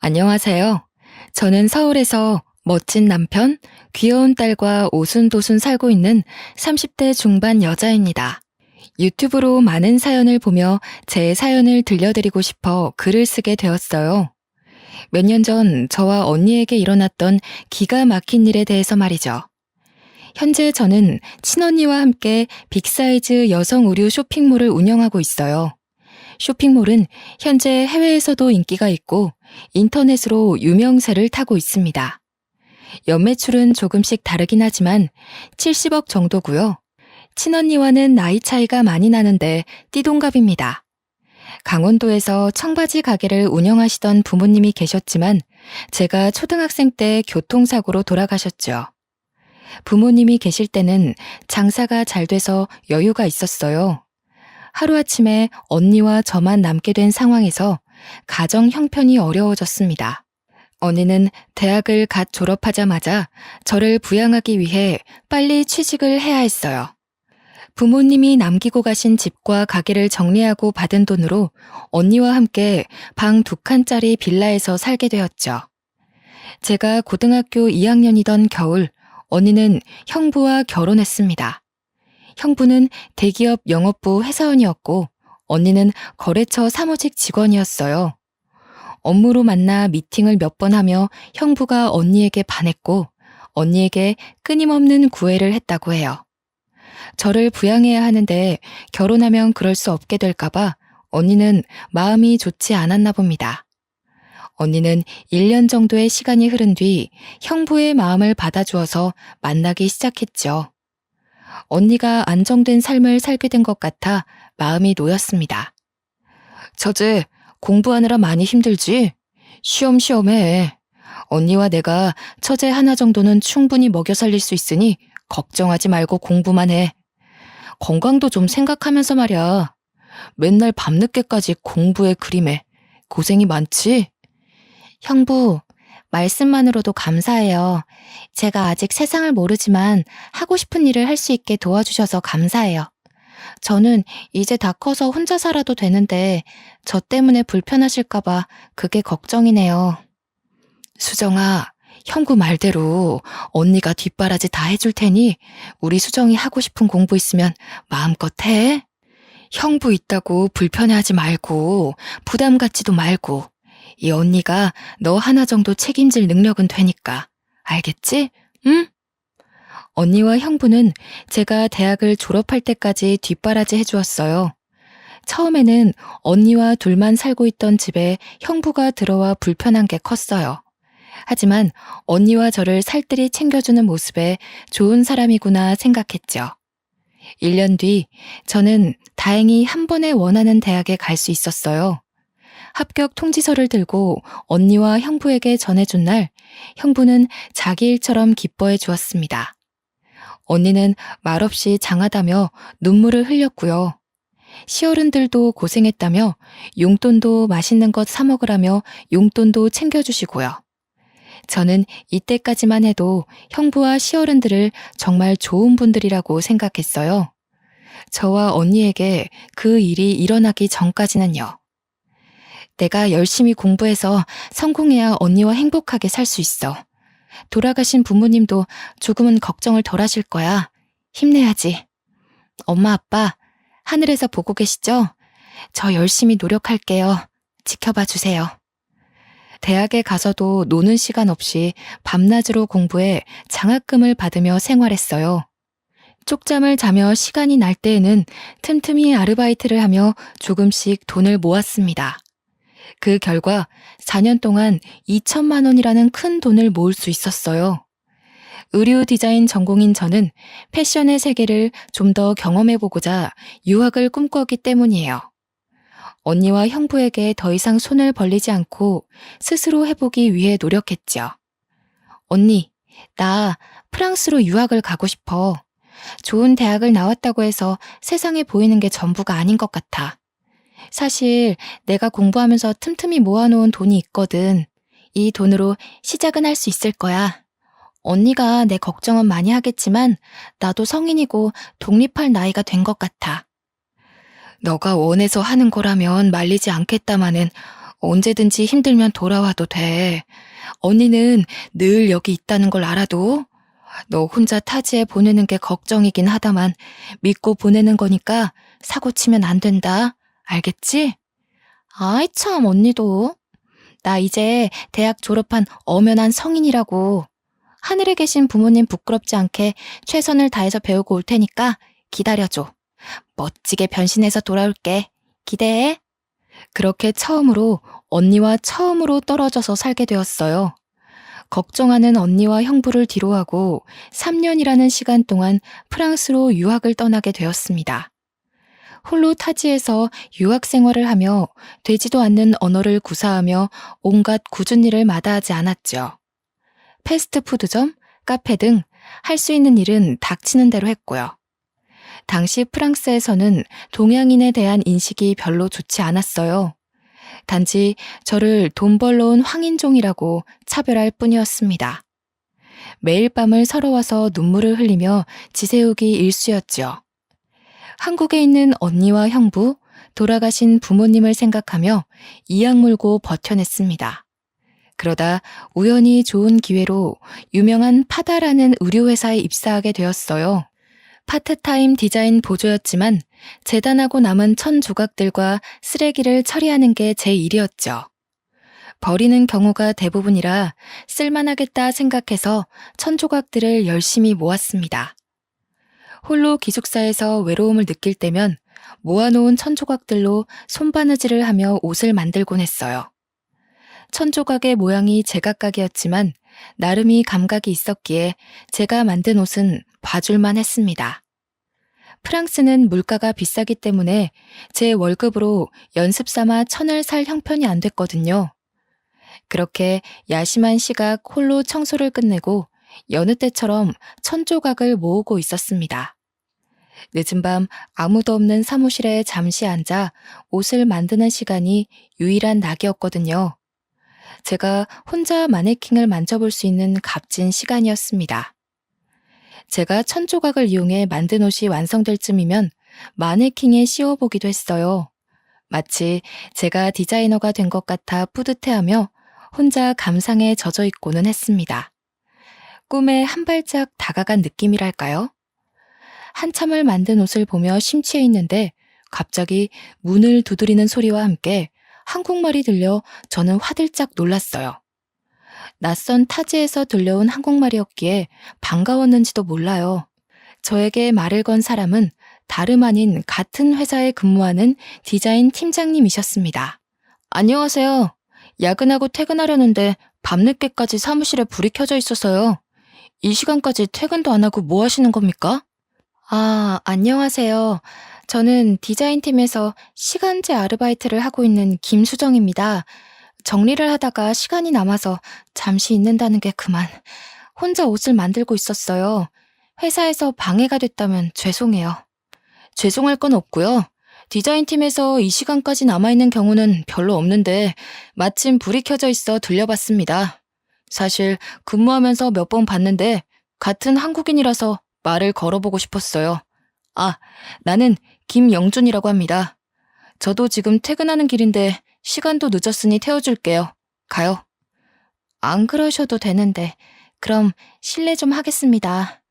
안녕하세요. 저는 서울에서 멋진 남편, 귀여운 딸과 오순도순 살고 있는 30대 중반 여자입니다. 유튜브로 많은 사연을 보며 제 사연을 들려드리고 싶어 글을 쓰게 되었어요. 몇 년 전 저와 언니에게 일어났던 기가 막힌 일에 대해서 말이죠. 현재 저는 친언니와 함께 빅사이즈 여성 의류 쇼핑몰을 운영하고 있어요. 쇼핑몰은 현재 해외에서도 인기가 있고 인터넷으로 유명세를 타고 있습니다. 연매출은 조금씩 다르긴 하지만 70억 정도고요. 친언니와는 나이 차이가 많이 나는데 띠동갑입니다. 강원도에서 청바지 가게를 운영하시던 부모님이 계셨지만 제가 초등학생 때 교통사고로 돌아가셨죠. 부모님이 계실 때는 장사가 잘 돼서 여유가 있었어요. 하루아침에 언니와 저만 남게 된 상황에서 가정 형편이 어려워졌습니다. 언니는 대학을 갓 졸업하자마자 저를 부양하기 위해 빨리 취직을 해야 했어요. 부모님이 남기고 가신 집과 가게를 정리하고 받은 돈으로 언니와 함께 방 2칸짜리 빌라에서 살게 되었죠. 제가 고등학교 2학년이던 겨울, 언니는 형부와 결혼했습니다. 형부는 대기업 영업부 회사원이었고 언니는 거래처 사무직 직원이었어요. 업무로 만나 미팅을 몇 번 하며 형부가 언니에게 반했고 언니에게 끊임없는 구애를 했다고 해요. 저를 부양해야 하는데 결혼하면 그럴 수 없게 될까봐 언니는 마음이 좋지 않았나 봅니다. 언니는 1년 정도의 시간이 흐른 뒤 형부의 마음을 받아주어서 만나기 시작했죠. 언니가 안정된 삶을 살게 된 것 같아 마음이 놓였습니다. 처제, 공부하느라 많이 힘들지? 쉬엄쉬엄 해. 언니와 내가 처제 하나 정도는 충분히 먹여 살릴 수 있으니 걱정하지 말고 공부만 해. 건강도 좀 생각하면서 말이야. 맨날 밤늦게까지 공부에 그림에 고생이 많지? 형부, 말씀만으로도 감사해요. 제가 아직 세상을 모르지만 하고 싶은 일을 할 수 있게 도와주셔서 감사해요. 저는 이제 다 커서 혼자 살아도 되는데 저 때문에 불편하실까봐 그게 걱정이네요. 수정아, 형부 말대로 언니가 뒷바라지 다 해줄 테니 우리 수정이 하고 싶은 공부 있으면 마음껏 해. 형부 있다고 불편해하지 말고 부담 갖지도 말고 이 언니가 너 하나 정도 책임질 능력은 되니까. 알겠지? 응? 언니와 형부는 제가 대학을 졸업할 때까지 뒷바라지 해주었어요. 처음에는 언니와 둘만 살고 있던 집에 형부가 들어와 불편한 게 컸어요. 하지만 언니와 저를 살뜰히 챙겨주는 모습에 좋은 사람이구나 생각했죠. 1년 뒤 저는 다행히 한 번에 원하는 대학에 갈 수 있었어요. 합격 통지서를 들고 언니와 형부에게 전해준 날 형부는 자기 일처럼 기뻐해 주었습니다. 언니는 말없이 장하다며 눈물을 흘렸고요. 시어른들도 고생했다며 용돈도 맛있는 것 사 먹으라며 용돈도 챙겨주시고요. 저는 이때까지만 해도 형부와 시어른들을 정말 좋은 분들이라고 생각했어요. 저와 언니에게 그 일이 일어나기 전까지는요. 내가 열심히 공부해서 성공해야 언니와 행복하게 살 수 있어. 돌아가신 부모님도 조금은 걱정을 덜 하실 거야. 힘내야지. 엄마, 아빠, 하늘에서 보고 계시죠? 저 열심히 노력할게요. 지켜봐 주세요. 대학에 가서도 노는 시간 없이 밤낮으로 공부해 장학금을 받으며 생활했어요. 쪽잠을 자며 시간이 날 때에는 틈틈이 아르바이트를 하며 조금씩 돈을 모았습니다. 그 결과 4년 동안 2천만 원이라는 큰 돈을 모을 수 있었어요. 의류 디자인 전공인 저는 패션의 세계를 좀 더 경험해보고자 유학을 꿈꿨기 때문이에요. 언니와 형부에게 더 이상 손을 벌리지 않고 스스로 해보기 위해 노력했죠. 언니, 나 프랑스로 유학을 가고 싶어. 좋은 대학을 나왔다고 해서 세상에 보이는 게 전부가 아닌 것 같아. 사실 내가 공부하면서 틈틈이 모아놓은 돈이 있거든. 이 돈으로 시작은 할 수 있을 거야. 언니가 내 걱정은 많이 하겠지만 나도 성인이고 독립할 나이가 된 것 같아. 너가 원해서 하는 거라면 말리지 않겠다마는 언제든지 힘들면 돌아와도 돼. 언니는 늘 여기 있다는 걸 알아도 너 혼자 타지에 보내는 게 걱정이긴 하다만 믿고 보내는 거니까 사고 치면 안 된다. 알겠지? 아이 참 언니도. 나 이제 대학 졸업한 엄연한 성인이라고. 하늘에 계신 부모님 부끄럽지 않게 최선을 다해서 배우고 올 테니까 기다려줘. 멋지게 변신해서 돌아올게. 기대해. 그렇게 처음으로 언니와 처음으로 떨어져서 살게 되었어요. 걱정하는 언니와 형부를 뒤로하고 3년이라는 시간 동안 프랑스로 유학을 떠나게 되었습니다. 홀로 타지에서 유학 생활을 하며 되지도 않는 언어를 구사하며 온갖 굳은 일을 마다하지 않았죠. 패스트푸드점, 카페 등 할 수 있는 일은 닥치는 대로 했고요. 당시 프랑스에서는 동양인에 대한 인식이 별로 좋지 않았어요. 단지 저를 돈 벌러 온 황인종이라고 차별할 뿐이었습니다. 매일 밤을 서러워서 눈물을 흘리며 지새우기 일쑤였죠. 한국에 있는 언니와 형부, 돌아가신 부모님을 생각하며 이악 물고 버텨냈습니다. 그러다 우연히 좋은 기회로 유명한 파다라는 의류회사에 입사하게 되었어요. 파트타임 디자인 보조였지만 재단하고 남은 천 조각들과 쓰레기를 처리하는 게 제 일이었죠. 버리는 경우가 대부분이라 쓸만하겠다 생각해서 천 조각들을 열심히 모았습니다. 홀로 기숙사에서 외로움을 느낄 때면 모아놓은 천 조각들로 손바느질을 하며 옷을 만들곤 했어요. 천 조각의 모양이 제각각이었지만 나름의 감각이 있었기에 제가 만든 옷은 봐줄만 했습니다. 프랑스는 물가가 비싸기 때문에 제 월급으로 연습 삼아 천을 살 형편이 안 됐거든요. 그렇게 야심한 시각 홀로 청소를 끝내고 여느 때처럼 천 조각을 모으고 있었습니다. 늦은 밤 아무도 없는 사무실에 잠시 앉아 옷을 만드는 시간이 유일한 낙이었거든요. 제가 혼자 마네킹을 만져볼 수 있는 값진 시간이었습니다. 제가 천 조각을 이용해 만든 옷이 완성될 쯤이면 마네킹에 씌워보기도 했어요. 마치 제가 디자이너가 된 것 같아 뿌듯해하며 혼자 감상에 젖어 있고는 했습니다. 꿈에 한 발짝 다가간 느낌이랄까요? 한참을 만든 옷을 보며 심취해 있는데 갑자기 문을 두드리는 소리와 함께 한국말이 들려 저는 화들짝 놀랐어요. 낯선 타지에서 들려온 한국말이었기에 반가웠는지도 몰라요. 저에게 말을 건 사람은 다름 아닌 같은 회사에 근무하는 디자인 팀장님이셨습니다. 안녕하세요. 야근하고 퇴근하려는데 밤늦게까지 사무실에 불이 켜져 있어서요. 이 시간까지 퇴근도 안 하고 뭐 하시는 겁니까? 안녕하세요. 저는 디자인팀에서 시간제 아르바이트를 하고 있는 김수정입니다. 정리를 하다가 시간이 남아서 잠시 있는다는 게 그만. 혼자 옷을 만들고 있었어요. 회사에서 방해가 됐다면 죄송해요. 죄송할 건 없고요. 디자인팀에서 이 시간까지 남아있는 경우는 별로 없는데 마침 불이 켜져 있어 들려봤습니다. 사실 근무하면서 몇 번 봤는데 같은 한국인이라서 말을 걸어보고 싶었어요. 나는 김영준이라고 합니다. 저도 지금 퇴근하는 길인데 시간도 늦었으니 태워줄게요. 가요. 안 그러셔도 되는데 그럼 실례 좀 하겠습니다.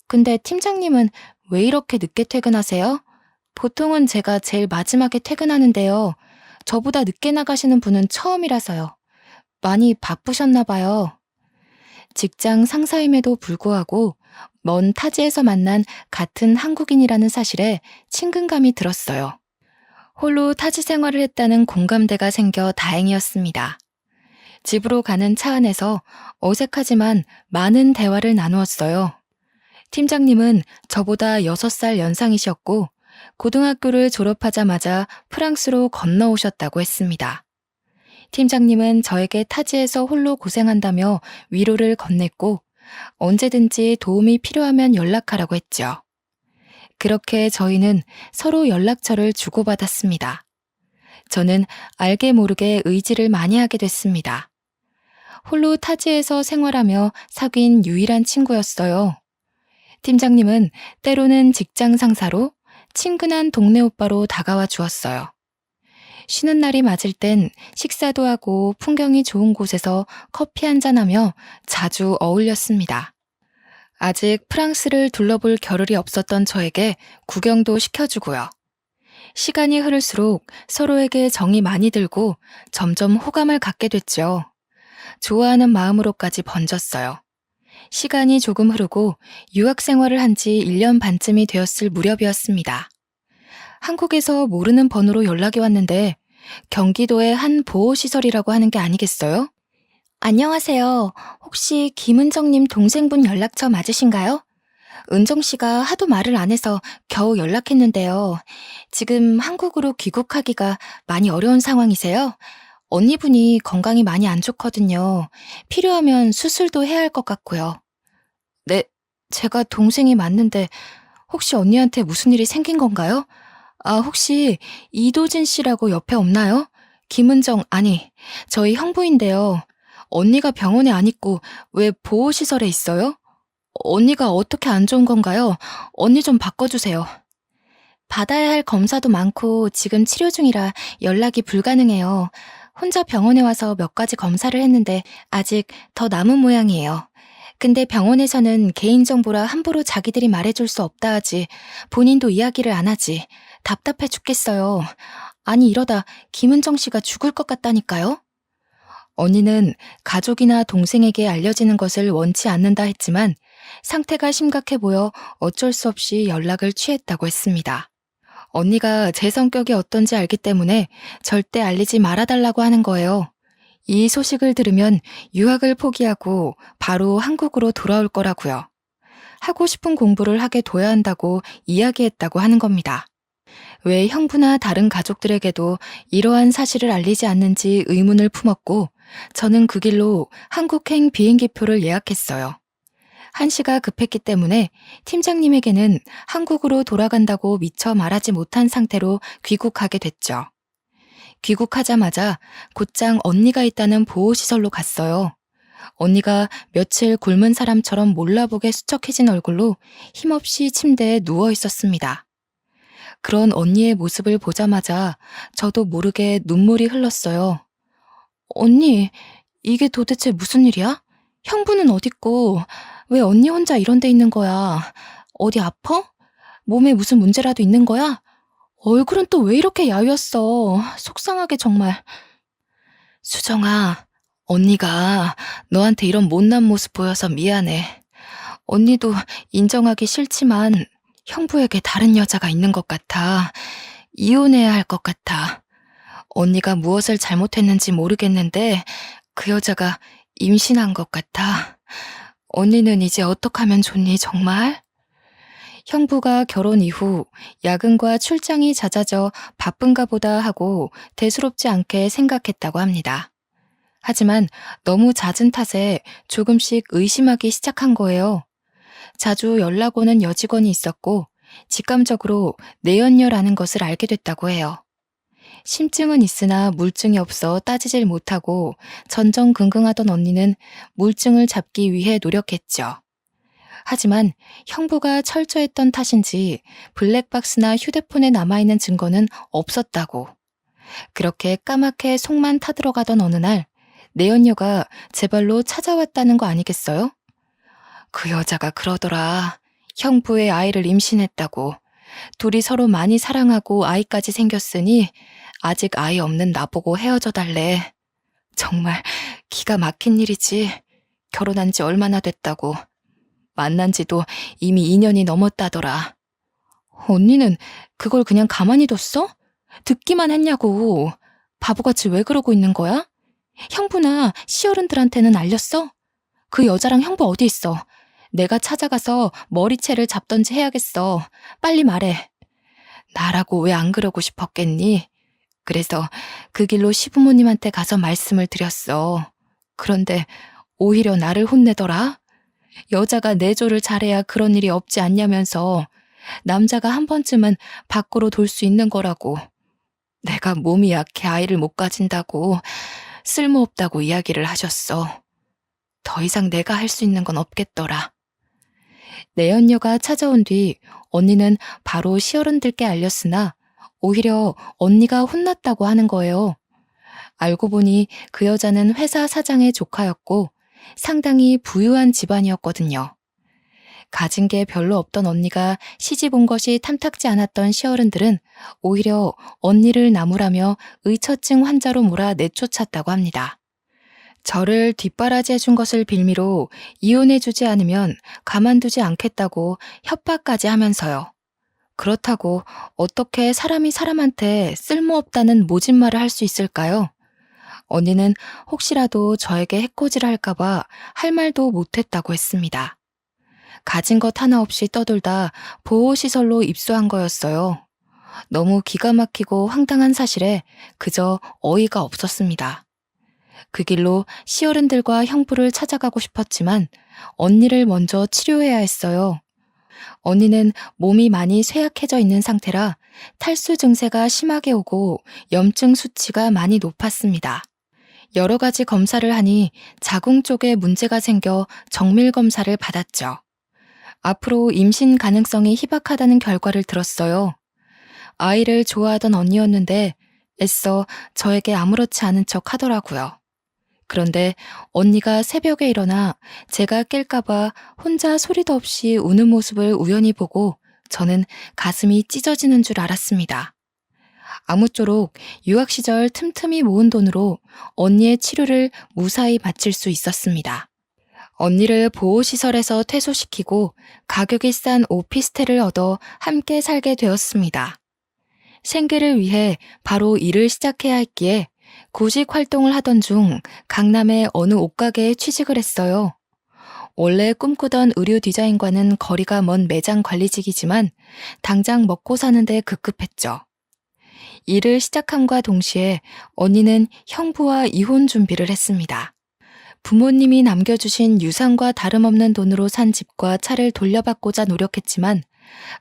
근데 팀장님은 왜 이렇게 늦게 퇴근하세요? 보통은 제가 제일 마지막에 퇴근하는데요. 저보다 늦게 나가시는 분은 처음이라서요. 많이 바쁘셨나 봐요. 직장 상사임에도 불구하고 먼 타지에서 만난 같은 한국인이라는 사실에 친근감이 들었어요. 홀로 타지 생활을 했다는 공감대가 생겨 다행이었습니다. 집으로 가는 차 안에서 어색하지만 많은 대화를 나누었어요. 팀장님은 저보다 6살 연상이셨고 고등학교를 졸업하자마자 프랑스로 건너오셨다고 했습니다. 팀장님은 저에게 타지에서 홀로 고생한다며 위로를 건넸고 언제든지 도움이 필요하면 연락하라고 했죠. 그렇게 저희는 서로 연락처를 주고받았습니다. 저는 알게 모르게 의지를 많이 하게 됐습니다. 홀로 타지에서 생활하며 사귄 유일한 친구였어요. 팀장님은 때로는 직장 상사로 친근한 동네 오빠로 다가와 주었어요. 쉬는 날이 맞을 땐 식사도 하고 풍경이 좋은 곳에서 커피 한잔하며 자주 어울렸습니다. 아직 프랑스를 둘러볼 겨를이 없었던 저에게 구경도 시켜주고요. 시간이 흐를수록 서로에게 정이 많이 들고 점점 호감을 갖게 됐죠. 좋아하는 마음으로까지 번졌어요. 시간이 조금 흐르고 유학 생활을 한 지 1년 반쯤이 되었을 무렵이었습니다. 한국에서 모르는 번호로 연락이 왔는데 경기도의 한 보호시설이라고 하는 게 아니겠어요? 안녕하세요. 혹시 김은정님 동생분 연락처 맞으신가요? 은정 씨가 하도 말을 안 해서 겨우 연락했는데요. 지금 한국으로 귀국하기가 많이 어려운 상황이세요? 언니분이 건강이 많이 안 좋거든요. 필요하면 수술도 해야 할 것 같고요. 네, 제가 동생이 맞는데 혹시 언니한테 무슨 일이 생긴 건가요? 혹시 이도진 씨라고 옆에 없나요? 김은정, 아니, 저희 형부인데요. 언니가 병원에 안 있고 왜 보호시설에 있어요? 언니가 어떻게 안 좋은 건가요? 언니 좀 바꿔주세요. 받아야 할 검사도 많고 지금 치료 중이라 연락이 불가능해요. 혼자 병원에 와서 몇 가지 검사를 했는데 아직 더 남은 모양이에요. 근데 병원에서는 개인정보라 함부로 자기들이 말해줄 수 없다 하지. 본인도 이야기를 안 하지. 답답해 죽겠어요. 아니 이러다 김은정 씨가 죽을 것 같다니까요? 언니는 가족이나 동생에게 알려지는 것을 원치 않는다 했지만 상태가 심각해 보여 어쩔 수 없이 연락을 취했다고 했습니다. 언니가 제 성격이 어떤지 알기 때문에 절대 알리지 말아달라고 하는 거예요. 이 소식을 들으면 유학을 포기하고 바로 한국으로 돌아올 거라고요. 하고 싶은 공부를 하게 둬야 한다고 이야기했다고 하는 겁니다. 왜 형부나 다른 가족들에게도 이러한 사실을 알리지 않는지 의문을 품었고 저는 그 길로 한국행 비행기표를 예약했어요. 한시가 급했기 때문에 팀장님에게는 한국으로 돌아간다고 미처 말하지 못한 상태로 귀국하게 됐죠. 귀국하자마자 곧장 언니가 있다는 보호시설로 갔어요. 언니가 며칠 굶은 사람처럼 몰라보게 수척해진 얼굴로 힘없이 침대에 누워 있었습니다. 그런 언니의 모습을 보자마자 저도 모르게 눈물이 흘렀어요. 언니, 이게 도대체 무슨 일이야? 형부는 어딨고 왜 언니 혼자 이런 데 있는 거야? 어디 아파? 몸에 무슨 문제라도 있는 거야? 얼굴은 또 왜 이렇게 야위었어? 속상하게 정말. 수정아, 언니가 너한테 이런 못난 모습 보여서 미안해. 언니도 인정하기 싫지만 형부에게 다른 여자가 있는 것 같아. 이혼해야 할 것 같아. 언니가 무엇을 잘못했는지 모르겠는데 그 여자가 임신한 것 같아. 언니는 이제 어떡하면 좋니 정말? 형부가 결혼 이후 야근과 출장이 잦아져 바쁜가 보다 하고 대수롭지 않게 생각했다고 합니다. 하지만 너무 잦은 탓에 조금씩 의심하기 시작한 거예요. 자주 연락 오는 여직원이 있었고 직감적으로 뇌연녀라는 것을 알게 됐다고 해요. 심증은 있으나 물증이 없어 따지질 못하고 전전긍긍하던 언니는 물증을 잡기 위해 노력했죠. 하지만 형부가 철저했던 탓인지 블랙박스나 휴대폰에 남아있는 증거는 없었다고. 그렇게 까맣게 속만 타들어가던 어느 날 내연녀가 제 발로 찾아왔다는 거 아니겠어요? 그 여자가 그러더라. 형부의 아이를 임신했다고. 둘이 서로 많이 사랑하고 아이까지 생겼으니 아직 아이 없는 나보고 헤어져 달래. 정말 기가 막힌 일이지. 결혼한 지 얼마나 됐다고. 만난 지도 이미 2년이 넘었다더라. 언니는 그걸 그냥 가만히 뒀어? 듣기만 했냐고. 바보같이 왜 그러고 있는 거야? 형부나 시어른들한테는 알렸어? 그 여자랑 형부 어디 있어? 내가 찾아가서 머리채를 잡던지 해야겠어. 빨리 말해. 나라고 왜 안 그러고 싶었겠니? 그래서 그 길로 시부모님한테 가서 말씀을 드렸어. 그런데 오히려 나를 혼내더라. 여자가 내조를 잘해야 그런 일이 없지 않냐면서 남자가 한 번쯤은 밖으로 돌 수 있는 거라고. 내가 몸이 약해 아이를 못 가진다고 쓸모없다고 이야기를 하셨어. 더 이상 내가 할 수 있는 건 없겠더라. 내연녀가 찾아온 뒤 언니는 바로 시어른들께 알렸으나 오히려 언니가 혼났다고 하는 거예요. 알고 보니 그 여자는 회사 사장의 조카였고 상당히 부유한 집안이었거든요. 가진 게 별로 없던 언니가 시집 온 것이 탐탁지 않았던 시어른들은 오히려 언니를 나무라며 의처증 환자로 몰아 내쫓았다고 합니다. 저를 뒷바라지해 준 것을 빌미로 이혼해 주지 않으면 가만두지 않겠다고 협박까지 하면서요. 그렇다고 어떻게 사람이 사람한테 쓸모없다는 모진 말을 할 수 있을까요? 언니는 혹시라도 저에게 해코지를 할까봐 할 말도 못했다고 했습니다. 가진 것 하나 없이 떠돌다 보호시설로 입소한 거였어요. 너무 기가 막히고 황당한 사실에 그저 어이가 없었습니다. 그 길로 시어른들과 형부를 찾아가고 싶었지만 언니를 먼저 치료해야 했어요. 언니는 몸이 많이 쇠약해져 있는 상태라 탈수 증세가 심하게 오고 염증 수치가 많이 높았습니다. 여러 가지 검사를 하니 자궁 쪽에 문제가 생겨 정밀 검사를 받았죠. 앞으로 임신 가능성이 희박하다는 결과를 들었어요. 아이를 좋아하던 언니였는데 애써 저에게 아무렇지 않은 척 하더라고요. 그런데 언니가 새벽에 일어나 제가 깰까봐 혼자 소리도 없이 우는 모습을 우연히 보고 저는 가슴이 찢어지는 줄 알았습니다. 아무쪼록 유학 시절 틈틈이 모은 돈으로 언니의 치료를 무사히 마칠 수 있었습니다. 언니를 보호시설에서 퇴소시키고 가격이 싼 오피스텔을 얻어 함께 살게 되었습니다. 생계를 위해 바로 일을 시작해야 했기에 구직 활동을 하던 중 강남의 어느 옷가게에 취직을 했어요. 원래 꿈꾸던 의류 디자인과는 거리가 먼 매장 관리직이지만 당장 먹고 사는데 급급했죠. 일을 시작함과 동시에 언니는 형부와 이혼 준비를 했습니다. 부모님이 남겨주신 유산과 다름없는 돈으로 산 집과 차를 돌려받고자 노력했지만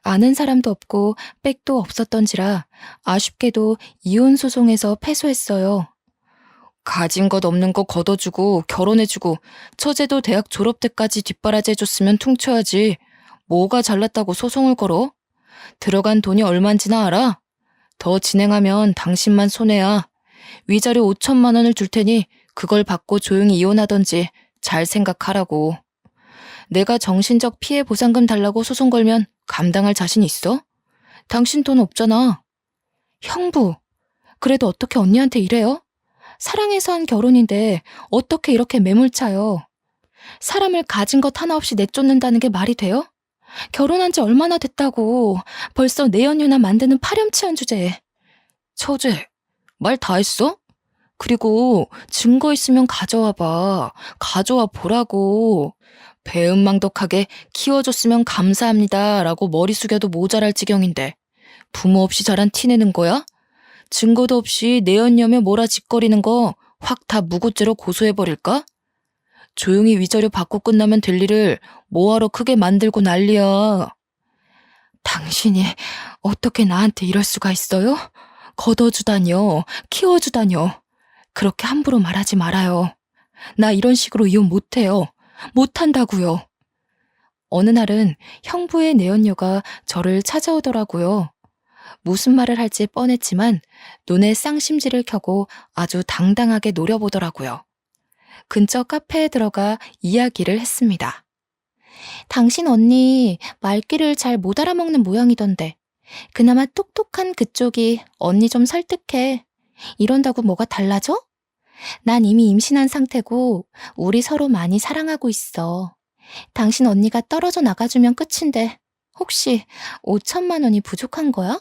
아는 사람도 없고 백도 없었던지라 아쉽게도 이혼 소송에서 패소했어요. 가진 것 없는 거 걷어주고 결혼해주고 처제도 대학 졸업 때까지 뒷바라지해줬으면 퉁쳐야지. 뭐가 잘났다고 소송을 걸어? 들어간 돈이 얼만지나 알아? 더 진행하면 당신만 손해야. 위자료 5천만 원을 줄 테니 그걸 받고 조용히 이혼하던지 잘 생각하라고. 내가 정신적 피해 보상금 달라고 소송 걸면 감당할 자신 있어? 당신 돈 없잖아. 형부, 그래도 어떻게 언니한테 이래요? 사랑해서 한 결혼인데 어떻게 이렇게 매몰차요? 사람을 가진 것 하나 없이 내쫓는다는 게 말이 돼요? 결혼한 지 얼마나 됐다고 벌써 내연녀나 만드는 파렴치한 주제에. 처제, 말 다 했어? 그리고 증거 있으면 가져와 봐. 가져와 보라고. 배은망덕하게 키워줬으면 감사합니다 라고 머리 숙여도 모자랄 지경인데 부모 없이 자란 티 내는 거야? 증거도 없이 내연녀며 몰아짓거리는 거 확 다 무고죄로 고소해버릴까? 조용히 위자료 받고 끝나면 될 일을 뭐하러 크게 만들고 난리야. 당신이 어떻게 나한테 이럴 수가 있어요? 걷어주다뇨, 키워주다뇨. 그렇게 함부로 말하지 말아요. 나 이런 식으로 이혼 못해요. 못한다고요. 어느 날은 형부의 내연녀가 저를 찾아오더라고요. 무슨 말을 할지 뻔했지만 눈에 쌍심지를 켜고 아주 당당하게 노려보더라고요. 근처 카페에 들어가 이야기를 했습니다. 당신 언니 말귀를 잘 못 알아먹는 모양이던데 그나마 똑똑한 그쪽이 언니 좀 설득해. 이런다고 뭐가 달라져? 난 이미 임신한 상태고 우리 서로 많이 사랑하고 있어. 당신 언니가 떨어져 나가주면 끝인데 혹시 5천만 원이 부족한 거야?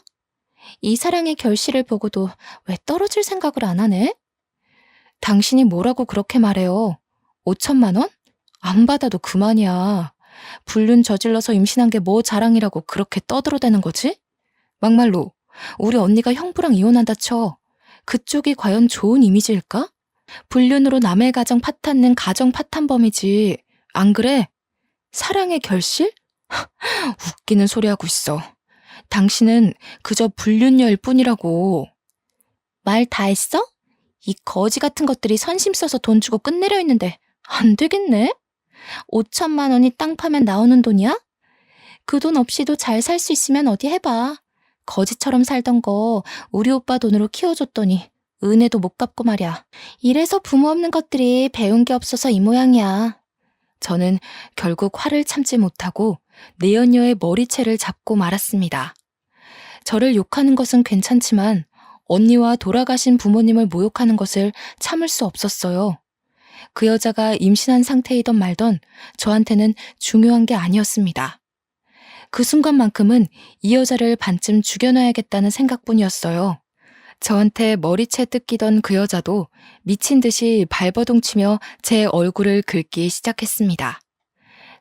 이 사랑의 결실을 보고도 왜 떨어질 생각을 안 하네? 당신이 뭐라고 그렇게 말해요? 5천만 원? 안 받아도 그만이야. 불륜 저질러서 임신한 게 뭐 자랑이라고 그렇게 떠들어대는 거지? 막말로 우리 언니가 형부랑 이혼한다 쳐. 그쪽이 과연 좋은 이미지일까? 불륜으로 남의 가정 파탄낸 가정 파탄범이지. 안 그래? 사랑의 결실? 웃기는 소리 하고 있어. 당신은 그저 불륜녀일 뿐이라고. 말 다 했어? 이 거지 같은 것들이 선심 써서 돈 주고 끝내려 했는데 안 되겠네? 5천만 원이 땅 파면 나오는 돈이야? 그 돈 없이도 잘 살 수 있으면 어디 해봐. 거지처럼 살던 거 우리 오빠 돈으로 키워줬더니 은혜도 못 갚고 말이야. 이래서 부모 없는 것들이 배운 게 없어서 이 모양이야. 저는 결국 화를 참지 못하고 내연녀의 머리채를 잡고 말았습니다. 저를 욕하는 것은 괜찮지만 언니와 돌아가신 부모님을 모욕하는 것을 참을 수 없었어요. 그 여자가 임신한 상태이던 말던 저한테는 중요한 게 아니었습니다. 그 순간만큼은 이 여자를 반쯤 죽여놔야겠다는 생각뿐이었어요. 저한테 머리채 뜯기던 그 여자도 미친 듯이 발버둥 치며 제 얼굴을 긁기 시작했습니다.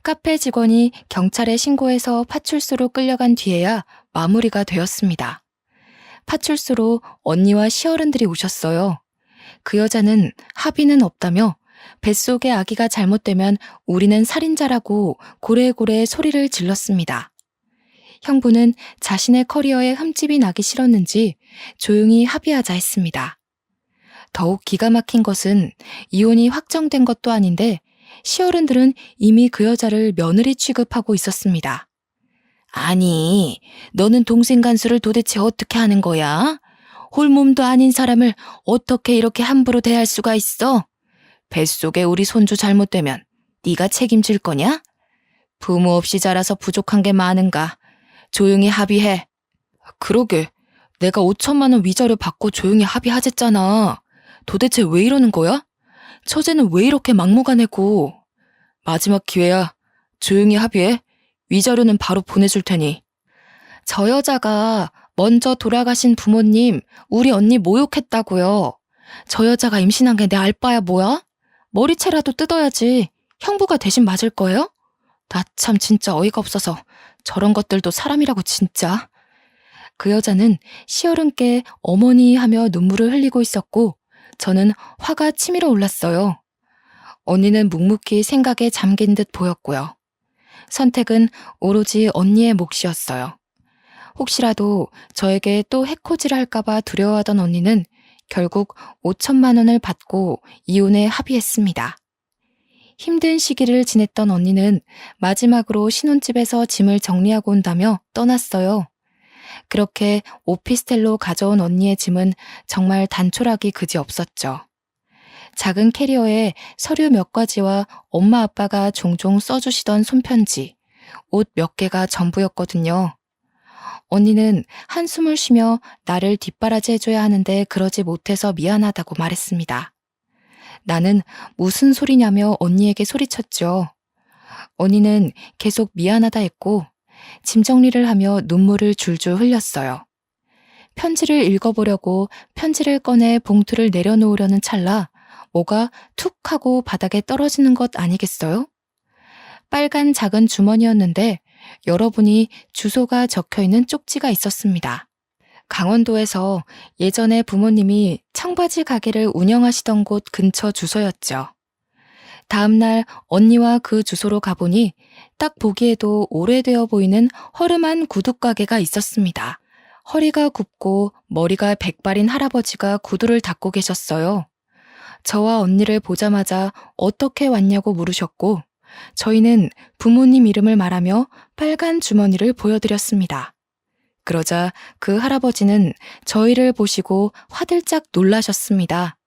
카페 직원이 경찰에 신고해서 파출소로 끌려간 뒤에야 마무리가 되었습니다. 파출소로 언니와 시어른들이 오셨어요. 그 여자는 합의는 없다며 뱃속의 아기가 잘못되면 우리는 살인자라고 고래고래 소리를 질렀습니다. 형부는 자신의 커리어에 흠집이 나기 싫었는지 조용히 합의하자 했습니다. 더욱 기가 막힌 것은 이혼이 확정된 것도 아닌데 시어른들은 이미 그 여자를 며느리 취급하고 있었습니다. 아니, 너는 동생 간수를 도대체 어떻게 하는 거야? 홀몸도 아닌 사람을 어떻게 이렇게 함부로 대할 수가 있어? 뱃속에 우리 손주 잘못되면 네가 책임질 거냐? 부모 없이 자라서 부족한 게 많은가? 조용히 합의해. 그러게, 내가 5천만 원 위자료 받고 조용히 합의하랬잖아. 도대체 왜 이러는 거야? 처제는 왜 이렇게 막무가내고. 마지막 기회야. 조용히 합의해. 위자료는 바로 보내줄 테니. 저 여자가 먼저 돌아가신 부모님, 우리 언니 모욕했다고요. 저 여자가 임신한 게 내 알바야 뭐야? 머리채라도 뜯어야지. 형부가 대신 맞을 거예요? 나 참 진짜 어이가 없어서 저런 것들도 사람이라고 진짜. 그 여자는 시어른께 어머니 하며 눈물을 흘리고 있었고 저는 화가 치밀어 올랐어요. 언니는 묵묵히 생각에 잠긴 듯 보였고요. 선택은 오로지 언니의 몫이었어요. 혹시라도 저에게 또 해코지를 할까봐 두려워하던 언니는 결국 5천만 원을 받고 이혼에 합의했습니다. 힘든 시기를 지냈던 언니는 마지막으로 신혼집에서 짐을 정리하고 온다며 떠났어요. 그렇게 오피스텔로 가져온 언니의 짐은 정말 단촐하기 그지없었죠. 작은 캐리어에 서류 몇 가지와 엄마 아빠가 종종 써주시던 손편지, 옷 몇 개가 전부였거든요. 언니는 한숨을 쉬며 나를 뒷바라지해줘야 하는데 그러지 못해서 미안하다고 말했습니다. 나는 무슨 소리냐며 언니에게 소리쳤죠. 언니는 계속 미안하다 했고 짐 정리를 하며 눈물을 줄줄 흘렸어요. 편지를 읽어보려고 편지를 꺼내 봉투를 내려놓으려는 찰나 뭐가 툭 하고 바닥에 떨어지는 것 아니겠어요? 빨간 작은 주머니였는데 열어보니 주소가 적혀있는 쪽지가 있었습니다. 강원도에서 예전에 부모님이 청바지 가게를 운영하시던 곳 근처 주소였죠. 다음날 언니와 그 주소로 가보니 딱 보기에도 오래되어 보이는 허름한 구두가게가 있었습니다. 허리가 굽고 머리가 백발인 할아버지가 구두를 닦고 계셨어요. 저와 언니를 보자마자 어떻게 왔냐고 물으셨고 저희는 부모님 이름을 말하며 빨간 주머니를 보여드렸습니다. 그러자 그 할아버지는 저희를 보시고 화들짝 놀라셨습니다.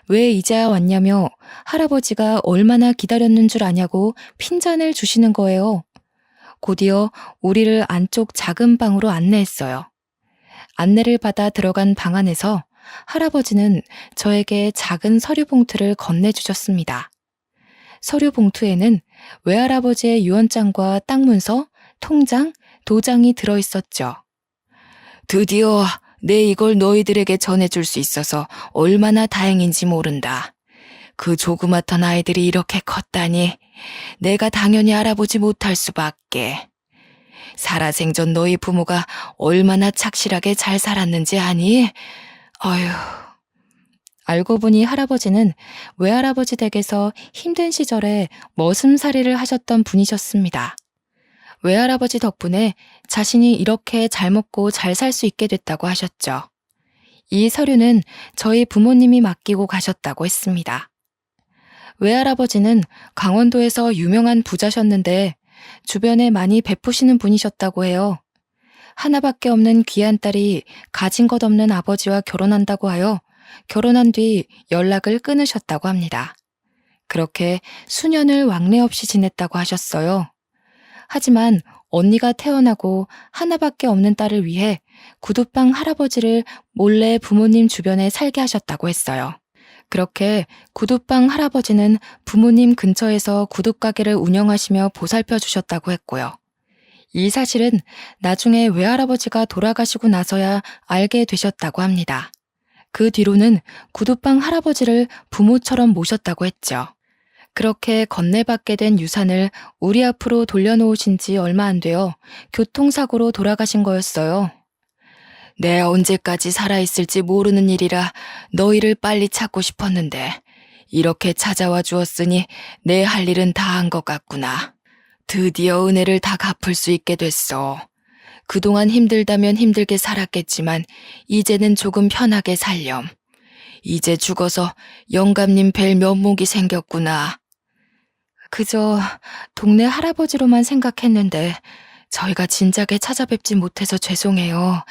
왜 이제야 왔냐며 할아버지가 얼마나 기다렸는 줄 아냐고 핀잔을 주시는 거예요. 곧이어 우리를 안쪽 작은 방으로 안내했어요. 안내를 받아 들어간 방 안에서 할아버지는 저에게 작은 서류 봉투를 건네주셨습니다. 서류 봉투에는 외할아버지의 유언장과 땅 문서, 통장, 도장이 들어있었죠. 드디어 내 이걸 너희들에게 전해줄 수 있어서 얼마나 다행인지 모른다. 그 조그맣던 아이들이 이렇게 컸다니 내가 당연히 알아보지 못할 수밖에. 살아생전 너희 부모가 얼마나 착실하게 잘 살았는지 아니? 어휴. 알고 보니 할아버지는 외할아버지 댁에서 힘든 시절에 머슴살이를 하셨던 분이셨습니다. 외할아버지 덕분에 자신이 이렇게 잘 먹고 잘 살 수 있게 됐다고 하셨죠. 이 서류는 저희 부모님이 맡기고 가셨다고 했습니다. 외할아버지는 강원도에서 유명한 부자셨는데 주변에 많이 베푸시는 분이셨다고 해요. 하나밖에 없는 귀한 딸이 가진 것 없는 아버지와 결혼한다고 하여 결혼한 뒤 연락을 끊으셨다고 합니다. 그렇게 수년을 왕래 없이 지냈다고 하셨어요. 하지만 언니가 태어나고 하나밖에 없는 딸을 위해 구두방 할아버지를 몰래 부모님 주변에 살게 하셨다고 했어요. 그렇게 구두방 할아버지는 부모님 근처에서 구둣가게를 운영하시며 보살펴 주셨다고 했고요. 이 사실은 나중에 외할아버지가 돌아가시고 나서야 알게 되셨다고 합니다. 그 뒤로는 구두방 할아버지를 부모처럼 모셨다고 했죠. 그렇게 건네받게 된 유산을 우리 앞으로 돌려놓으신 지 얼마 안 되어 교통사고로 돌아가신 거였어요. 내 언제까지 살아있을지 모르는 일이라 너희를 빨리 찾고 싶었는데 이렇게 찾아와 주었으니 내 할 일은 다 한 것 같구나. 드디어 은혜를 다 갚을 수 있게 됐어. 그동안 힘들다면 힘들게 살았겠지만 이제는 조금 편하게 살렴. 이제 죽어서 영감님 뵐 면목이 생겼구나. 그저 동네 할아버지로만 생각했는데 저희가 진작에 찾아뵙지 못해서 죄송해요.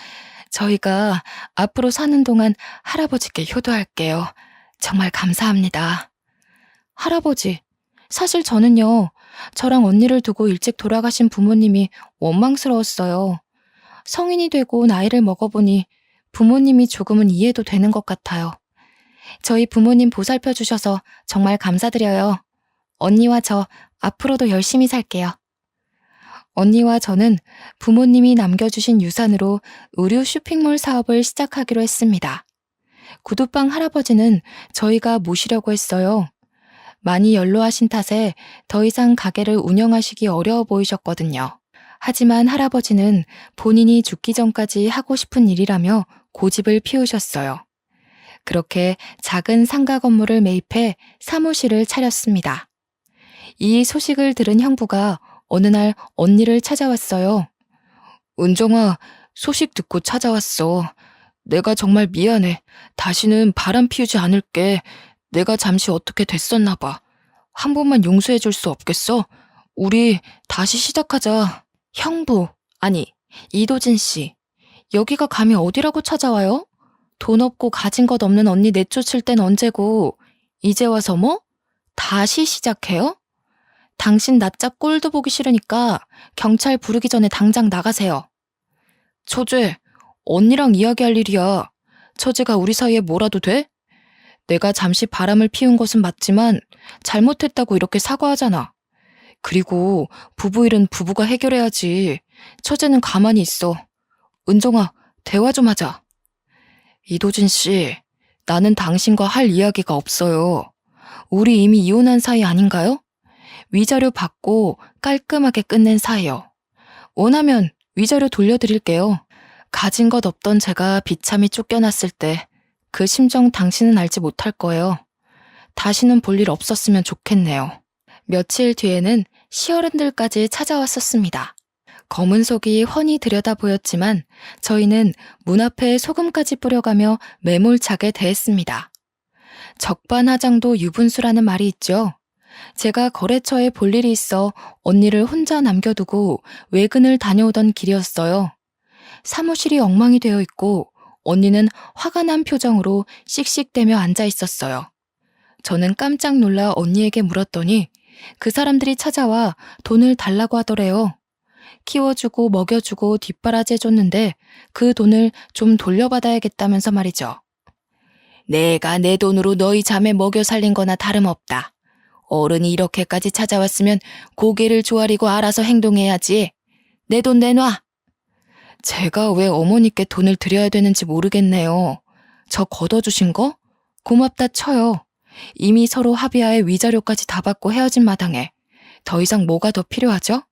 저희가 앞으로 사는 동안 할아버지께 효도할게요. 정말 감사합니다. 할아버지, 사실 저는요, 저랑 언니를 두고 일찍 돌아가신 부모님이 원망스러웠어요. 성인이 되고 나이를 먹어보니 부모님이 조금은 이해도 되는 것 같아요. 저희 부모님 보살펴 주셔서 정말 감사드려요. 언니와 저 앞으로도 열심히 살게요. 언니와 저는 부모님이 남겨주신 유산으로 의류 쇼핑몰 사업을 시작하기로 했습니다. 구두방 할아버지는 저희가 모시려고 했어요. 많이 연로하신 탓에 더 이상 가게를 운영하시기 어려워 보이셨거든요. 하지만 할아버지는 본인이 죽기 전까지 하고 싶은 일이라며 고집을 피우셨어요. 그렇게 작은 상가 건물을 매입해 사무실을 차렸습니다. 이 소식을 들은 형부가 어느 날 언니를 찾아왔어요. 은정아, 소식 듣고 찾아왔어. 내가 정말 미안해. 다시는 바람 피우지 않을게. 내가 잠시 어떻게 됐었나 봐. 한 번만 용서해 줄 수 없겠어? 우리 다시 시작하자. 형부, 아니, 이도진 씨. 여기가 감히 어디라고 찾아와요? 돈 없고 가진 것 없는 언니 내쫓을 땐 언제고, 이제 와서 뭐? 다시 시작해요? 당신 낯잡 꼴도 보기 싫으니까 경찰 부르기 전에 당장 나가세요. 처제, 언니랑 이야기할 일이야. 처제가 우리 사이에 뭐라도 돼? 내가 잠시 바람을 피운 것은 맞지만 잘못했다고 이렇게 사과하잖아. 그리고 부부 일은 부부가 해결해야지. 처제는 가만히 있어. 은정아, 대화 좀 하자. 이도진 씨, 나는 당신과 할 이야기가 없어요. 우리 이미 이혼한 사이 아닌가요? 위자료 받고 깔끔하게 끝낸 사이요. 원하면 위자료 돌려드릴게요. 가진 것 없던 제가 비참히 쫓겨났을 때 그 심정 당신은 알지 못할 거예요. 다시는 볼 일 없었으면 좋겠네요. 며칠 뒤에는 시어른들까지 찾아왔었습니다. 검은 속이 훤히 들여다 보였지만 저희는 문 앞에 소금까지 뿌려가며 매몰차게 대했습니다. 적반하장도 유분수라는 말이 있죠. 제가 거래처에 볼 일이 있어 언니를 혼자 남겨두고 외근을 다녀오던 길이었어요. 사무실이 엉망이 되어 있고 언니는 화가 난 표정으로 씩씩대며 앉아 있었어요. 저는 깜짝 놀라 언니에게 물었더니 그 사람들이 찾아와 돈을 달라고 하더래요. 키워주고 먹여주고 뒷바라지해줬는데 그 돈을 좀 돌려받아야겠다면서 말이죠. 내가 내 돈으로 너희 자매 먹여 살린 거나 다름없다. 어른이 이렇게까지 찾아왔으면 고개를 조아리고 알아서 행동해야지. 내 돈 내놔. 제가 왜 어머니께 돈을 드려야 되는지 모르겠네요. 저 걷어주신 거? 고맙다 쳐요. 이미 서로 합의하에 위자료까지 다 받고 헤어진 마당에 더 이상 뭐가 더 필요하죠?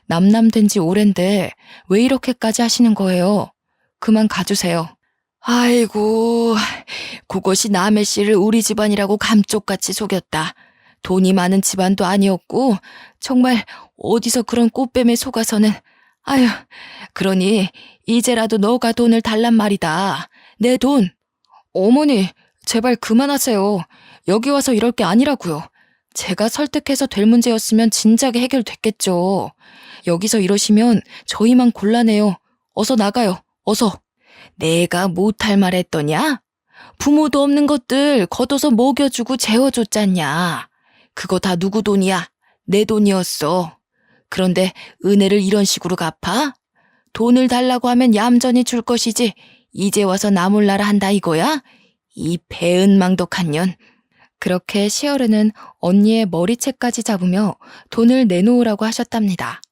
남남된 지 오랜데 왜 이렇게까지 하시는 거예요? 그만 가주세요. 아이고, 그것이 남의 씨를 우리 집안이라고 감쪽같이 속였다. 돈이 많은 집안도 아니었고 정말 어디서 그런 꽃뱀에 속아서는. 아휴, 그러니 이제라도 너가 돈을 달란 말이다. 내 돈. 어머니, 제발 그만하세요. 여기 와서 이럴 게 아니라고요. 제가 설득해서 될 문제였으면 진작에 해결됐겠죠. 여기서 이러시면 저희만 곤란해요. 어서 나가요. 어서. 내가 못할 말 했더냐? 부모도 없는 것들 걷어서 먹여주고 재워줬잖냐. 그거 다 누구 돈이야? 내 돈이었어. 그런데 은혜를 이런 식으로 갚아? 돈을 달라고 하면 얌전히 줄 것이지 이제 와서 나 몰라라 한다 이거야? 이 배은망덕한 년. 그렇게 시어른은 언니의 머리채까지 잡으며 돈을 내놓으라고 하셨답니다.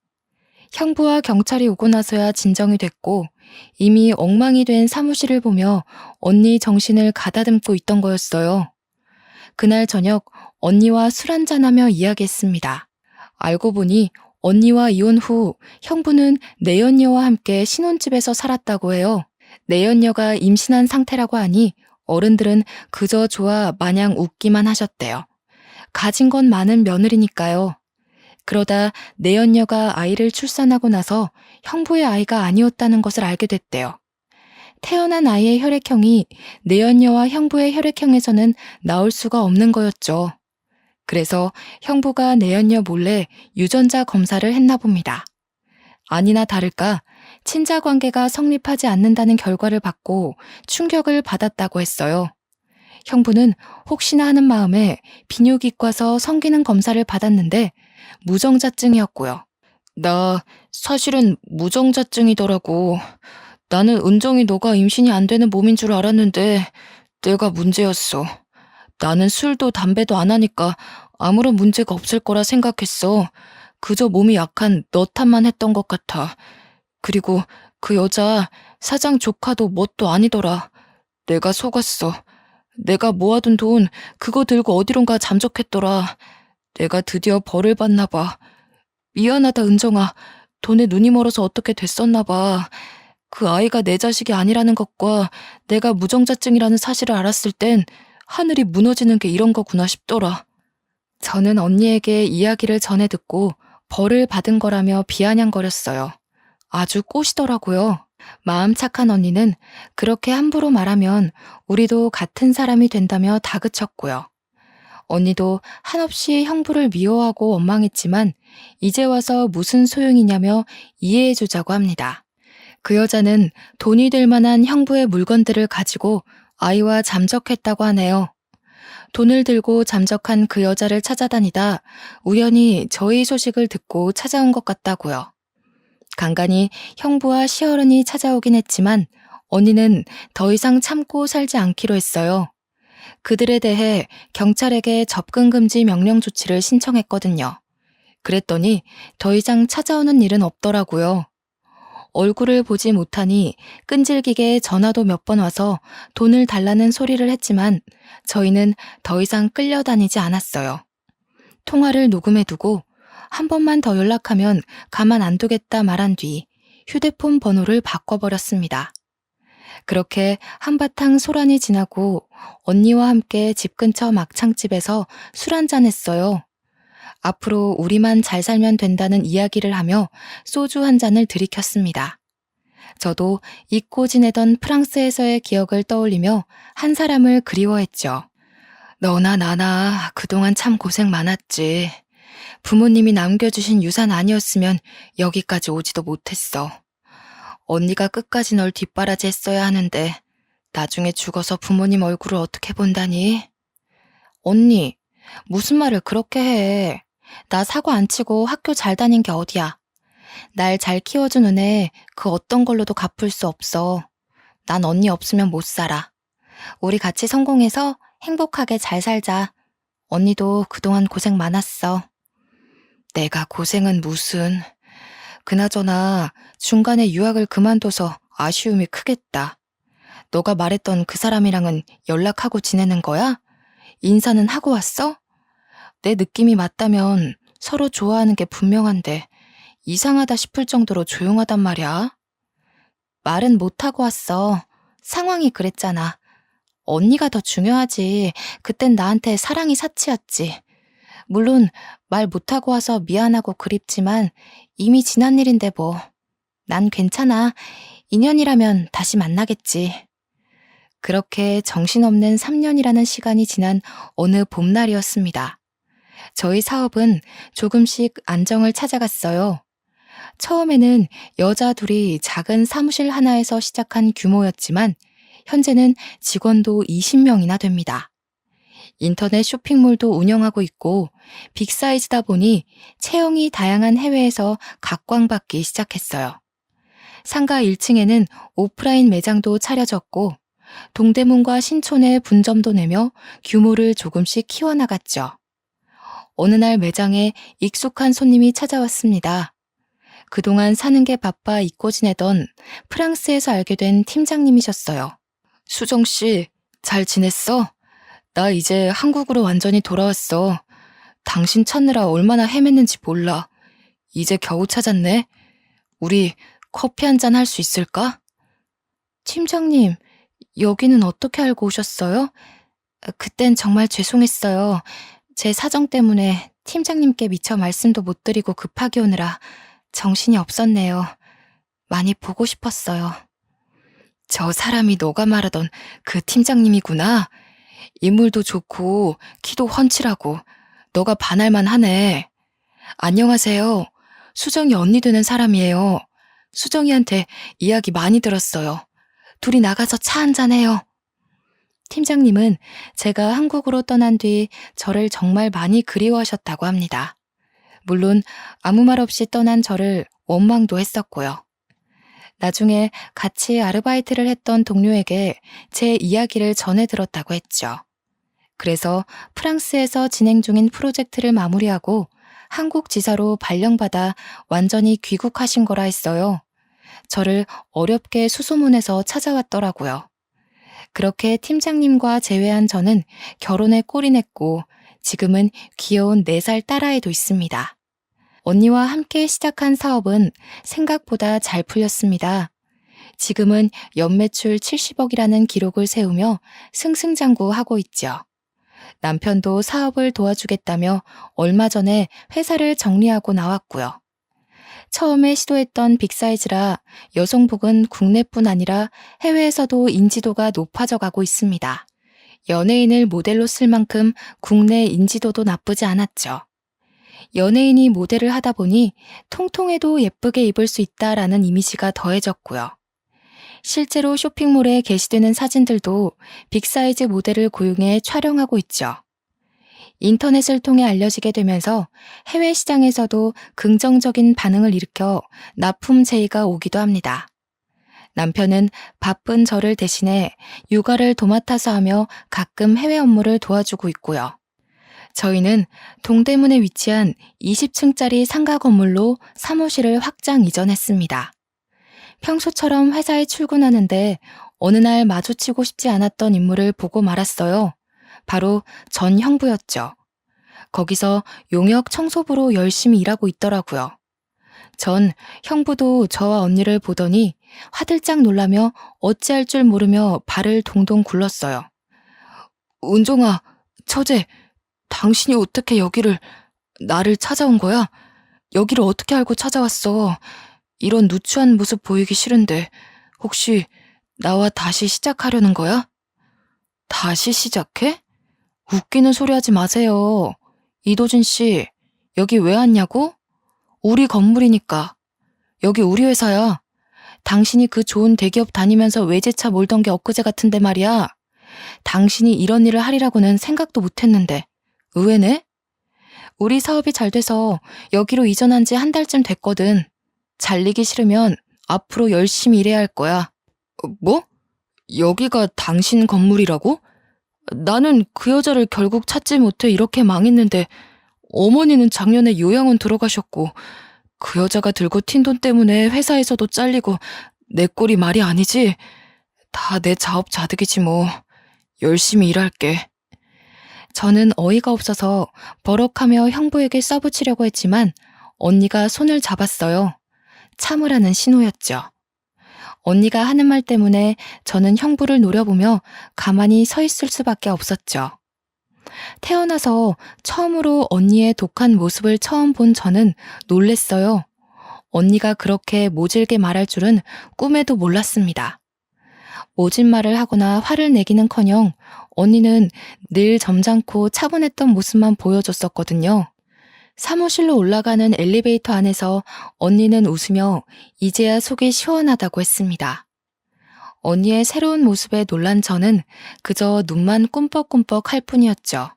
형부와 경찰이 오고 나서야 진정이 됐고 이미 엉망이 된 사무실을 보며 언니 정신을 가다듬고 있던 거였어요. 그날 저녁 언니와 술 한잔하며 이야기했습니다. 알고 보니 언니와 이혼 후 형부는 내연녀와 함께 신혼집에서 살았다고 해요. 내연녀가 임신한 상태라고 하니 어른들은 그저 좋아 마냥 웃기만 하셨대요. 가진 건 많은 며느리니까요. 그러다 내연녀가 아이를 출산하고 나서 형부의 아이가 아니었다는 것을 알게 됐대요. 태어난 아이의 혈액형이 내연녀와 형부의 혈액형에서는 나올 수가 없는 거였죠. 그래서 형부가 내연녀 몰래 유전자 검사를 했나 봅니다. 아니나 다를까 친자 관계가 성립하지 않는다는 결과를 받고 충격을 받았다고 했어요. 형부는 혹시나 하는 마음에 비뇨기과서 성기능 검사를 받았는데 무정자증이었고요. 나 사실은 무정자증이더라고. 나는 은정이 너가 임신이 안 되는 몸인 줄 알았는데 내가 문제였어. 나는 술도 담배도 안 하니까 아무런 문제가 없을 거라 생각했어. 그저 몸이 약한 너 탓만 했던 것 같아. 그리고 그 여자 사장 조카도 뭣도 아니더라. 내가 속았어. 내가 모아둔 돈 그거 들고 어디론가 잠적했더라. 내가 드디어 벌을 받나 봐. 미안하다 은정아. 돈에 눈이 멀어서 어떻게 됐었나 봐. 그 아이가 내 자식이 아니라는 것과 내가 무정자증이라는 사실을 알았을 땐 하늘이 무너지는 게 이런 거구나 싶더라. 저는 언니에게 이야기를 전해 듣고 벌을 받은 거라며 비아냥거렸어요. 아주 꼬시더라고요. 마음 착한 언니는 그렇게 함부로 말하면 우리도 같은 사람이 된다며 다그쳤고요. 언니도 한없이 형부를 미워하고 원망했지만 이제 와서 무슨 소용이냐며 이해해주자고 합니다. 그 여자는 돈이 될 만한 형부의 물건들을 가지고 아이와 잠적했다고 하네요. 돈을 들고 잠적한 그 여자를 찾아다니다 우연히 저희 소식을 듣고 찾아온 것 같다고요. 간간히 형부와 시어른이 찾아오긴 했지만 언니는 더 이상 참고 살지 않기로 했어요. 그들에 대해 경찰에게 접근 금지 명령 조치를 신청했거든요. 그랬더니 더 이상 찾아오는 일은 없더라고요. 얼굴을 보지 못하니 끈질기게 전화도 몇 번 와서 돈을 달라는 소리를 했지만 저희는 더 이상 끌려다니지 않았어요. 통화를 녹음해두고 한 번만 더 연락하면 가만 안 두겠다 말한 뒤 휴대폰 번호를 바꿔버렸습니다. 그렇게 한바탕 소란이 지나고 언니와 함께 집 근처 막창집에서 술 한잔 했어요. 앞으로 우리만 잘 살면 된다는 이야기를 하며 소주 한 잔을 들이켰습니다. 저도 잊고 지내던 프랑스에서의 기억을 떠올리며 한 사람을 그리워했죠. 너나 나나 그동안 참 고생 많았지. 부모님이 남겨주신 유산 아니었으면 여기까지 오지도 못했어. 언니가 끝까지 널 뒷바라지 했어야 하는데 나중에 죽어서 부모님 얼굴을 어떻게 본다니? 언니, 무슨 말을 그렇게 해. 나 사고 안 치고 학교 잘 다닌 게 어디야. 날 잘 키워준 은혜 그 어떤 걸로도 갚을 수 없어. 난 언니 없으면 못 살아. 우리 같이 성공해서 행복하게 잘 살자. 언니도 그동안 고생 많았어. 내가 고생은 무슨. 그나저나 중간에 유학을 그만둬서 아쉬움이 크겠다. 너가 말했던 그 사람이랑은 연락하고 지내는 거야? 인사는 하고 왔어? 내 느낌이 맞다면 서로 좋아하는 게 분명한데 이상하다 싶을 정도로 조용하단 말이야. 말은 못하고 왔어. 상황이 그랬잖아. 언니가 더 중요하지. 그땐 나한테 사랑이 사치였지. 물론 말 못하고 와서 미안하고 그립지만 이미 지난 일인데 뭐. 난 괜찮아. 인연이라면 다시 만나겠지. 그렇게 정신없는 3년이라는 시간이 지난 어느 봄날이었습니다. 저희 사업은 조금씩 안정을 찾아갔어요. 처음에는 여자 둘이 작은 사무실 하나에서 시작한 규모였지만 현재는 직원도 20명이나 됩니다. 인터넷 쇼핑몰도 운영하고 있고 빅사이즈다 보니 체형이 다양한 해외에서 각광받기 시작했어요. 상가 1층에는 오프라인 매장도 차려졌고 동대문과 신촌에 분점도 내며 규모를 조금씩 키워나갔죠. 어느 날 매장에 익숙한 손님이 찾아왔습니다. 그동안 사는 게 바빠 잊고 지내던 프랑스에서 알게 된 팀장님이셨어요. 수정 씨, 잘 지냈어? 나 이제 한국으로 완전히 돌아왔어. 당신 찾느라 얼마나 헤맸는지 몰라. 이제 겨우 찾았네. 우리 커피 한 잔 할 수 있을까? 팀장님, 여기는 어떻게 알고 오셨어요? 그땐 정말 죄송했어요. 제 사정 때문에 팀장님께 미처 말씀도 못 드리고 급하게 오느라 정신이 없었네요. 많이 보고 싶었어요. 저 사람이 너가 말하던 그 팀장님이구나. 인물도 좋고 키도 훤칠하고 너가 반할만 하네. 안녕하세요. 수정이 언니 되는 사람이에요. 수정이한테 이야기 많이 들었어요. 둘이 나가서 차 한잔 해요. 팀장님은 제가 한국으로 떠난 뒤 저를 정말 많이 그리워하셨다고 합니다. 물론 아무 말 없이 떠난 저를 원망도 했었고요. 나중에 같이 아르바이트를 했던 동료에게 제 이야기를 전해 들었다고 했죠. 그래서 프랑스에서 진행 중인 프로젝트를 마무리하고 한국 지사로 발령받아 완전히 귀국하신 거라 했어요. 저를 어렵게 수소문해서 찾아왔더라고요. 그렇게 팀장님과 재회한 저는 결혼에 꼴이냈고 지금은 귀여운 4살 딸아이도 있습니다. 언니와 함께 시작한 사업은 생각보다 잘 풀렸습니다. 지금은 연매출 70억이라는 기록을 세우며 승승장구하고 있죠. 남편도 사업을 도와주겠다며 얼마 전에 회사를 정리하고 나왔고요. 처음에 시도했던 빅사이즈라 여성복은 국내뿐 아니라 해외에서도 인지도가 높아져 가고 있습니다. 연예인을 모델로 쓸 만큼 국내 인지도도 나쁘지 않았죠. 연예인이 모델을 하다 보니 통통해도 예쁘게 입을 수 있다라는 이미지가 더해졌고요. 실제로 쇼핑몰에 게시되는 사진들도 빅사이즈 모델을 고용해 촬영하고 있죠. 인터넷을 통해 알려지게 되면서 해외 시장에서도 긍정적인 반응을 일으켜 납품 제의가 오기도 합니다. 남편은 바쁜 저를 대신해 육아를 도맡아서 하며 가끔 해외 업무를 도와주고 있고요. 저희는 동대문에 위치한 20층짜리 상가 건물로 사무실을 확장 이전했습니다. 평소처럼 회사에 출근하는데 어느 날 마주치고 싶지 않았던 인물을 보고 말았어요. 바로 전 형부였죠. 거기서 용역 청소부로 열심히 일하고 있더라고요. 전 형부도 저와 언니를 보더니 화들짝 놀라며 어찌할 줄 모르며 발을 동동 굴렀어요. 은종아, 처제, 당신이 어떻게 나를 찾아온 거야? 여기를 어떻게 알고 찾아왔어? 이런 누추한 모습 보이기 싫은데 혹시 나와 다시 시작하려는 거야? 다시 시작해? 웃기는 소리 하지 마세요. 이도진 씨, 여기 왜 왔냐고? 우리 건물이니까. 여기 우리 회사야. 당신이 그 좋은 대기업 다니면서 외제차 몰던 게 엊그제 같은데 말이야. 당신이 이런 일을 하리라고는 생각도 못했는데. 의외네? 우리 사업이 잘 돼서 여기로 이전한 지 1달쯤 됐거든. 잘리기 싫으면 앞으로 열심히 일해야 할 거야. 뭐? 여기가 당신 건물이라고? 나는 그 여자를 결국 찾지 못해 이렇게 망했는데 어머니는 작년에 요양원 들어가셨고 그 여자가 들고 튄 돈 때문에 회사에서도 잘리고 내 꼴이 말이 아니지? 다 내 자업자득이지 뭐. 열심히 일할게. 저는 어이가 없어서 버럭하며 형부에게 써붙이려고 했지만 언니가 손을 잡았어요. 참으라는 신호였죠. 언니가 하는 말 때문에 저는 형부를 노려보며 가만히 서 있을 수밖에 없었죠. 태어나서 처음으로 언니의 독한 모습을 처음 본 저는 놀랬어요. 언니가 그렇게 모질게 말할 줄은 꿈에도 몰랐습니다. 모진 말을 하거나 화를 내기는커녕 언니는 늘 점잖고 차분했던 모습만 보여줬었거든요. 사무실로 올라가는 엘리베이터 안에서 언니는 웃으며 이제야 속이 시원하다고 했습니다. 언니의 새로운 모습에 놀란 저는 그저 눈만 꿈뻑꿈뻑 할 뿐이었죠.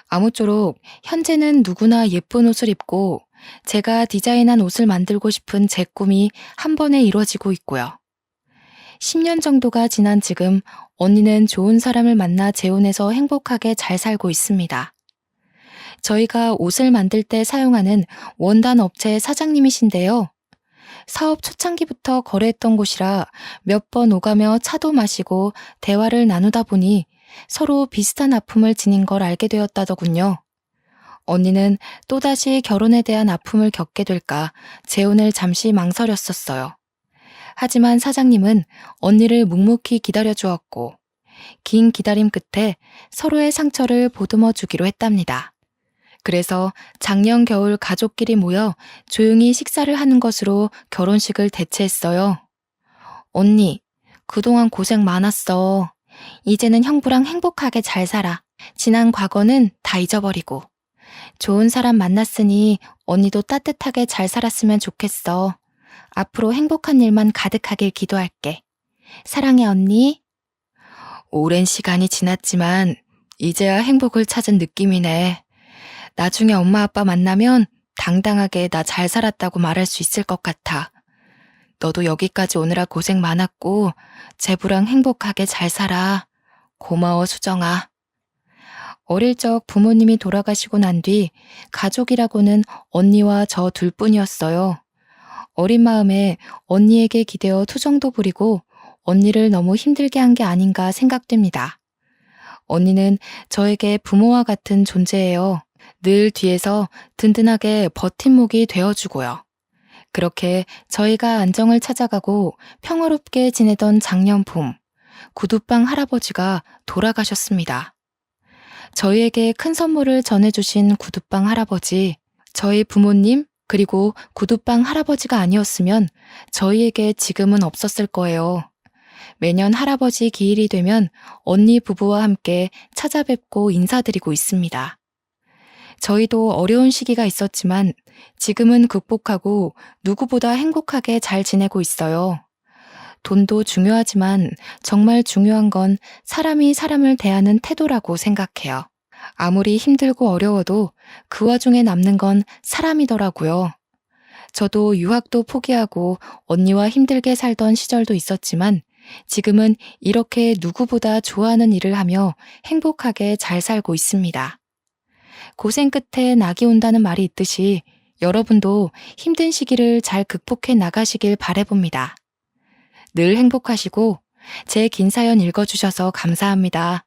아무쪼록 현재는 누구나 예쁜 옷을 입고 제가 디자인한 옷을 만들고 싶은 제 꿈이 한 번에 이루어지고 있고요. 10년 정도가 지난 지금 언니는 좋은 사람을 만나 재혼해서 행복하게 잘 살고 있습니다. 저희가 옷을 만들 때 사용하는 원단 업체의 사장님이신데요. 사업 초창기부터 거래했던 곳이라 몇 번 오가며 차도 마시고 대화를 나누다 보니 서로 비슷한 아픔을 지닌 걸 알게 되었다더군요. 언니는 또다시 결혼에 대한 아픔을 겪게 될까 재혼을 잠시 망설였었어요. 하지만 사장님은 언니를 묵묵히 기다려주었고 긴 기다림 끝에 서로의 상처를 보듬어 주기로 했답니다. 그래서 작년 겨울 가족끼리 모여 조용히 식사를 하는 것으로 결혼식을 대체했어요. 언니, 그동안 고생 많았어. 이제는 형부랑 행복하게 잘 살아. 지난 과거는 다 잊어버리고. 좋은 사람 만났으니 언니도 따뜻하게 잘 살았으면 좋겠어. 앞으로 행복한 일만 가득하길 기도할게. 사랑해, 언니. 오랜 시간이 지났지만 이제야 행복을 찾은 느낌이네. 나중에 엄마 아빠 만나면 당당하게 나 잘 살았다고 말할 수 있을 것 같아. 너도 여기까지 오느라 고생 많았고 제부랑 행복하게 잘 살아. 고마워, 수정아. 어릴 적 부모님이 돌아가시고 난 뒤 가족이라고는 언니와 저 둘뿐이었어요. 어린 마음에 언니에게 기대어 투정도 부리고 언니를 너무 힘들게 한 게 아닌가 생각됩니다. 언니는 저에게 부모와 같은 존재예요. 늘 뒤에서 든든하게 버팀목이 되어주고요. 그렇게 저희가 안정을 찾아가고 평화롭게 지내던 작년 봄, 구두방 할아버지가 돌아가셨습니다. 저희에게 큰 선물을 전해주신 구두방 할아버지, 저희 부모님 그리고 구두방 할아버지가 아니었으면 저희에게 지금은 없었을 거예요. 매년 할아버지 기일이 되면 언니 부부와 함께 찾아뵙고 인사드리고 있습니다. 저희도 어려운 시기가 있었지만 지금은 극복하고 누구보다 행복하게 잘 지내고 있어요. 돈도 중요하지만 정말 중요한 건 사람이 사람을 대하는 태도라고 생각해요. 아무리 힘들고 어려워도 그 와중에 남는 건 사람이더라고요. 저도 유학도 포기하고 언니와 힘들게 살던 시절도 있었지만 지금은 이렇게 누구보다 좋아하는 일을 하며 행복하게 잘 살고 있습니다. 고생 끝에 낙이 온다는 말이 있듯이 여러분도 힘든 시기를 잘 극복해 나가시길 바라봅니다. 늘 행복하시고 제 긴 사연 읽어주셔서 감사합니다.